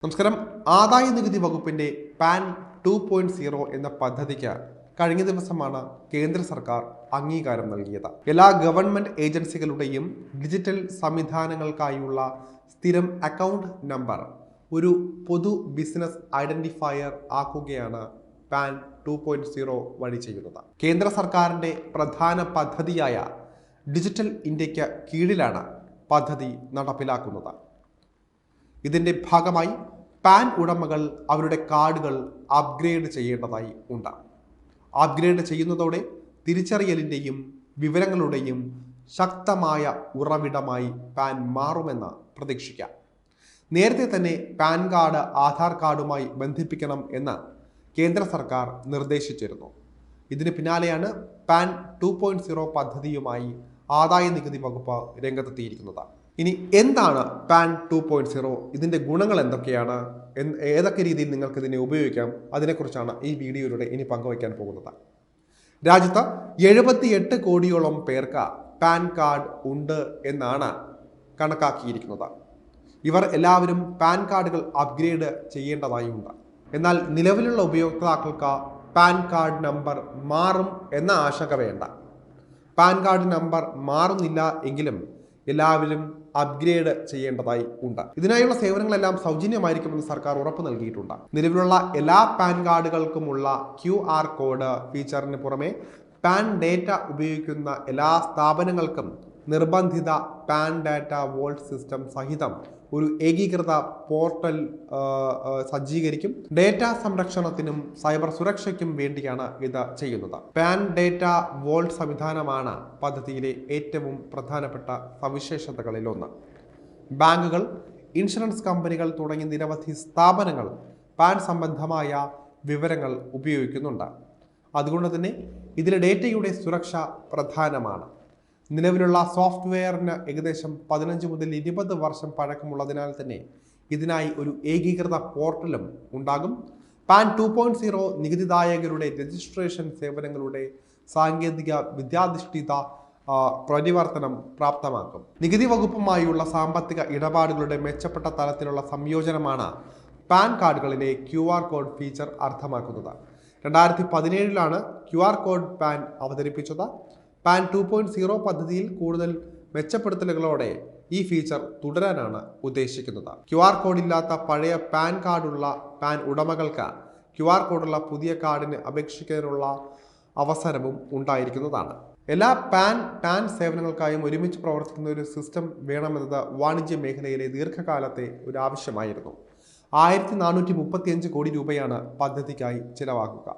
നമസ്കാരം. ആദായ നികുതി വകുപ്പിന്റെ പാൻ 2.0 എന്ന പദ്ധതിക്ക് കഴിഞ്ഞ ദിവസമാണ് കേന്ദ്ര സർക്കാർ അംഗീകാരം നൽകിയത്. എല്ലാ ഗവൺമെന്റ് ഏജൻസികളുടെയും ഡിജിറ്റൽ സംവിധാനങ്ങൾക്കായുള്ള സ്ഥിരം അക്കൗണ്ട് നമ്പർ ഒരു പൊതു ബിസിനസ് ഐഡന്റിഫയർ ആക്കുകയാണ് പാൻ 2.0 വഴി ചെയ്യുന്നത്. കേന്ദ്ര സർക്കാരിന്റെ പ്രധാന പദ്ധതിയായ ഡിജിറ്റൽ ഇന്ത്യക്ക് കീഴിലാണ് പദ്ധതി നടപ്പിലാക്കുന്നത്. ഇതിന്റെ ഭാഗമായി പാൻ ഉടമകൾ അവരുടെ കാർഡുകൾ അപ്ഗ്രേഡ് ചെയ്യേണ്ടതായി ഉണ്ട്. അപ്ഗ്രേഡ് ചെയ്യുന്നതോടെ തിരിച്ചറിയലിൻ്റെയും വിവരങ്ങളുടെയും ശക്തമായ ഉറവിടമായി പാൻ മാറുമെന്ന് പ്രതീക്ഷിക്കാം. നേരത്തെ തന്നെ പാൻ കാർഡ് ആധാർ കാർഡുമായി ബന്ധിപ്പിക്കണം എന്ന് കേന്ദ്ര സർക്കാർ നിർദ്ദേശിച്ചിരുന്നു. ഇതിന് പിന്നാലെയാണ് പാൻ 2.0 പദ്ധതിയുമായി ആദായ നികുതി വകുപ്പ് രംഗത്തെത്തിയിരിക്കുന്നത്. ഇനി എന്താണ് പാൻ 2.0? ഇതിൻ്റെ ഗുണങ്ങൾ എന്തൊക്കെയാണ്, ഏതൊക്കെ രീതിയിൽ നിങ്ങൾക്ക് ഇതിനെ ഉപയോഗിക്കാം, അതിനെക്കുറിച്ചാണ് ഈ വീഡിയോയിലൂടെ ഇനി പങ്കുവയ്ക്കാൻ പോകുന്നത്. രാജ്യത്ത് 78 കോടിയോളം പേർക്ക് പാൻ കാർഡ് ഉണ്ട് എന്നാണ് കണക്കാക്കിയിരിക്കുന്നത്. ഇവർ എല്ലാവരും പാൻ കാർഡുകൾ അപ്ഗ്രേഡ് ചെയ്യേണ്ടതായുണ്ട്. എന്നാൽ നിലവിലുള്ള ഉപയോക്താക്കൾക്ക് പാൻ കാർഡ് നമ്പർ മാറും എന്ന ആശങ്ക വേണ്ട. പാൻ കാർഡ് നമ്പർ മാറുന്നില്ല എങ്കിലും എല്ലാവരും അപ്ഗ്രേഡ് ചെയ്യേണ്ടതായി ഉണ്ട്. ഇതിനായുള്ള സേവനങ്ങളെല്ലാം സൗജന്യമായിരിക്കുമെന്ന് സർക്കാർ ഉറപ്പ് നൽകിയിട്ടുണ്ട്. നിലവിലുള്ള എല്ലാ പാൻ കാർഡുകൾക്കുമുള്ള QR കോഡ് ഫീച്ചറിന് പുറമെ പാൻ ഡേറ്റ ഉപയോഗിക്കുന്ന എല്ലാ സ്ഥാപനങ്ങൾക്കും നിർബന്ധിത പാൻ ഡാറ്റ വോൾട്ട് സിസ്റ്റം സഹിതം ഒരു ഏകീകൃത പോർട്ടൽ സജ്ജീകരിക്കും. ഡേറ്റ സംരക്ഷണത്തിനും സൈബർ സുരക്ഷയ്ക്കും വേണ്ടിയാണ് ഇത് ചെയ്യുന്നത്. പാൻ ഡേറ്റ വോൾട്ട് സംവിധാനമാണ് പദ്ധതിയിലെ ഏറ്റവും പ്രധാനപ്പെട്ട സവിശേഷതകളിലൊന്ന്. ബാങ്കുകൾ, ഇൻഷുറൻസ് കമ്പനികൾ തുടങ്ങി നിരവധി സ്ഥാപനങ്ങൾ പാൻ സംബന്ധമായ വിവരങ്ങൾ ഉപയോഗിക്കുന്നുണ്ട്. അതുകൊണ്ട് തന്നെ ഇതിലെ ഡേറ്റയുടെ സുരക്ഷ പ്രധാനമാണ്. നിലവിലുള്ള സോഫ്റ്റ്വെയറിന് ഏകദേശം 15 മുതൽ 20 വർഷം പഴക്കമുള്ളതിനാൽ തന്നെ ഇതിനായി ഒരു ഏകീകൃത പോർട്ടലും ഉണ്ടാകും. പാൻ 2.0 നികുതിദായകരുടെ രജിസ്ട്രേഷൻ സേവനങ്ങളുടെ സാങ്കേതിക വിദ്യാധിഷ്ഠിത പരിവർത്തനം പ്രാപ്തമാക്കും. നികുതി വകുപ്പുമായുള്ള സാമ്പത്തിക ഇടപാടുകളുടെ മെച്ചപ്പെട്ട തലത്തിലുള്ള സംയോജനമാണ് പാൻ കാർഡുകളിലെ QR കോഡ് ഫീച്ചർ അർത്ഥമാക്കുന്നത്. 2017 QR കോഡ് പാൻ അവതരിപ്പിച്ചത്. പാൻ 2.0 പദ്ധതിയിൽ കൂടുതൽ മെച്ചപ്പെടുത്തലുകളോടെ ഈ ഫീച്ചർ തുടരാനാണ് ഉദ്ദേശിക്കുന്നത്. QR കോഡ് ഇല്ലാത്ത പഴയ പാൻ കാർഡുള്ള പാൻ ഉടമകൾക്ക് QR കോഡുള്ള പുതിയ കാർഡിന് അപേക്ഷിക്കാനുള്ള അവസരവും ഉണ്ടായിരിക്കുന്നതാണ്. എല്ലാ ടാൻ സേവനങ്ങൾക്കായും ഒരുമിച്ച് പ്രവർത്തിക്കുന്ന ഒരു സിസ്റ്റം വേണമെന്നത് വാണിജ്യ മേഖലയിലെ ദീർഘകാലത്തെ ഒരു ആവശ്യമായിരുന്നു. 1435 കോടി രൂപയാണ് പദ്ധതിക്കായി ചിലവാക്കുക.